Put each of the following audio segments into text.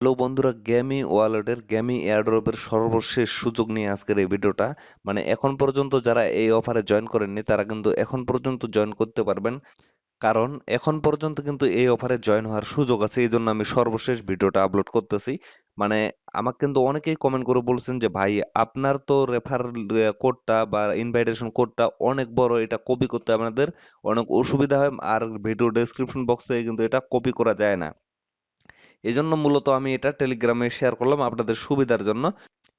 Hello বন্ধুরা, gamy ওয়ালেটের gamy এয়ারড্রপের সর্বশেষ সুযোগ নিয়ে আজকের এই ভিডিওটা। এখন পর্যন্ত যারা এই অফারে জয়েন করেননি তারা কিন্তু এখন পর্যন্ত জয়েন করতে পারবেন, কারণ এখন পর্যন্ত কিন্তু এই অফারে জয়েন হওয়ার সুযোগ আছে। এই জন্য আমি সর্বশেষ ভিডিওটা আপলোড করতেছি। মানে আমাকে কিন্তু অনেকেই কমেন্ট করে বলছেন যে ভাই, আপনার তো রেফার কোডটা বা ইনভাইটেশন কোডটা অনেক বড়, এটা কপি করতে আপনাদের অনেক অসুবিধা হয়, আর ভিডিও ডেসক্রিপশন বক্সে কিন্তু এটা কপি করা যায় না। এজন্য মূলত আমি এটা টেলিগ্রামে শেয়ার করলাম আপনাদের সুবিধার জন্য।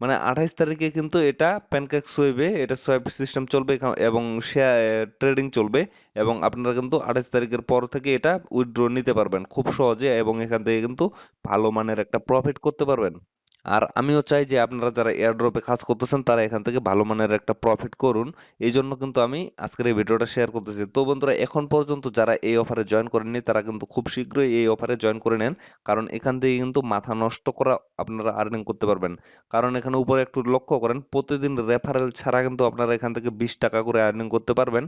28 তারিখে কিন্তু এটা প্যানকেক সোয়েবে এটা সোয়েব সিস্টেম চলবে এবং শেয়ার ট্রেডিং চলবে, এবং আপনারা কিন্তু 28 তারিখের পর থেকে এটা উইথড্র নিতে পারবেন খুব সহজে, এবং এখান থেকে কিন্তু ভালো মানের একটা প্রফিট করতে পারবেন। আর আমিও চাই যে আপনারা যারা এয়ারড্রপে কাজ করতেছেন তারা এখান থেকে ভালো মানের একটা প্রফিট করুন। এই জন্য কিন্তু আমি আজকের এই ভিডিওটা শেয়ার করতেছি। তো বন্ধুরা, এখন পর্যন্ত যারা এই অফারে জয়েন করেননি তারা কিন্তু খুব শীঘ্রই এই অফারে জয়েন করে নেন, কারণ এখান থেকে কিন্তু মাথা নষ্ট করা আপনারা আর্নিং করতে পারবেন। কারণ এখানে উপরে একটু লক্ষ্য করেন, প্রতিদিন রেফারেল ছাড়া কিন্তু আপনারা এখান থেকে 20 টাকা করে আর্নিং করতে পারবেন।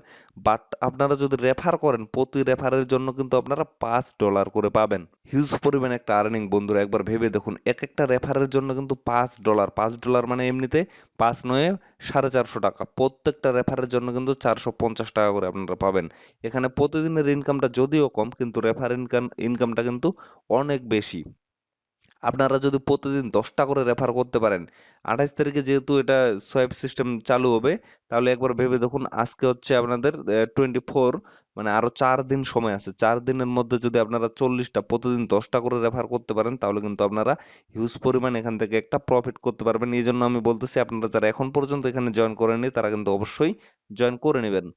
বাট আপনারা যদি রেফার করেন, প্রতি রেফারের জন্য কিন্তু আপনারা $5 করে পাবেন। হিউজ পরিমাণ একটা আর্নিং বন্ধুরা, একবার ভেবে দেখুন। এক একটা রেফারের জন্য কিন্তু $5, $5 মানে এমনিতে 5 নয়ে 450 টাকা। প্রত্যেকটা রেফারের জন্য কিন্তু 450 টাকা করে আপনারা পাবেন। এখানে প্রতিদিনের ইনকামটা যদিও কম, কিন্তু রেফার ইনকামটা কিন্তু অনেক বেশি। আপনারা যদি প্রতিদিন 10টা করে রেফার করতে পারেন, 28 তারিখে যেহেতু এটা সোয়াইপ সিস্টেম চালু হবে, তাহলে একবার ভেবে দেখুন, আজকে হচ্ছে আপনাদের 24, মানে আরো 4 দিন সময় আছে। 4 দিনের মধ্যে যদি আপনারা 40টা প্রতিদিন 10টা করে রেফার করতে পারেন, তাহলে কিন্তু আপনারা হিউজ পরিমাণ এখান থেকে একটা প্রফিট করতে পারবেন। এই জন্য আমি বলতেছি, আপনারা যারা এখন পর্যন্ত এখানে জয়েন করেননি তারা কিন্তু অবশ্যই জয়েন করে নেবেন।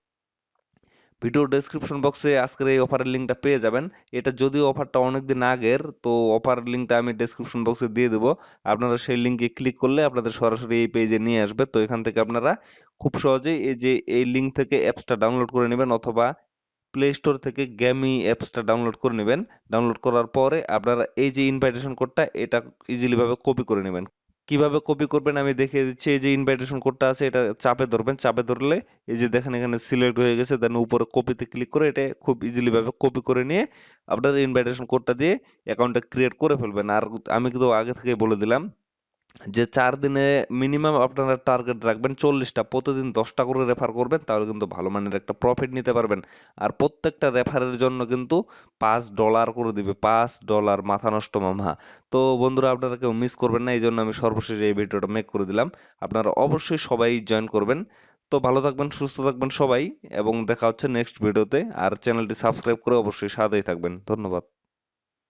ভিডিও ডেসক্রিপশন বক্সে আজকের এই অফারের লিঙ্কটা পেয়ে যাবেন। এটা যদিও অফারটা অনেকদিন আগের, তো অফার লিঙ্কটা আমি ডেসক্রিপশন বক্সে দিয়ে দেবো। আপনারা সেই লিঙ্কে ক্লিক করলে আপনাদের সরাসরি এই পেজে নিয়ে আসবে। তো এখান থেকে আপনারা খুব সহজেই এই লিঙ্ক থেকে অ্যাপসটা ডাউনলোড করে নেবেন, অথবা প্লে স্টোর থেকে গ্যামি অ্যাপসটা ডাউনলোড করে নেবেন। ডাউনলোড করার পরে আপনারা এই যে ইনভাইটেশন কোডটা, এটা ইজিলি ভাবে কপি করে নেবেন। কিভাবে কপি করবেন আমি দেখিয়ে দিচ্ছি। এই যে ইনভাইটেশন কোডটা আছে, এটা চাপে ধরবেন। চাপে ধরলে এই যে দেখেন এখানে সিলেক্ট হয়ে গেছে, দেন উপরে কপিতে ক্লিক করে এটা খুব ইজিলি ভাবে কপি করে নিয়ে আপনার ইনভাইটেশন কোডটা দিয়ে অ্যাকাউন্টটা ক্রিয়েট করে ফেলবেন। আর আমি কিন্তু আগে থেকে বলে দিলাম যে 4 দিনে মিনিমাম আপনারা টার্গেট রাখবেন 40টা, প্রতিদিন 10টা করে রেফার করবেন, তাহলে কিন্তু ভালো মানের একটা প্রফিট নিতে পারবেন। আর প্রত্যেকটা রেফারের জন্য কিন্তু $5 করে দিবে। $5, মাথা নষ্ট মামা। তো বন্ধুরা, আপনারা কেউ মিস করবেন না, এই জন্য আমি সর্বশেষে এই ভিডিওটা মেক করে দিলাম। আপনারা অবশ্যই সবাই জয়েন করবেন। তো ভালো থাকবেন, সুস্থ থাকবেন সবাই, এবং দেখা হচ্ছে নেক্সট ভিডিওতে। আর চ্যানেলটি সাবস্ক্রাইব করে অবশ্যই সাথেই থাকবেন। ধন্যবাদ।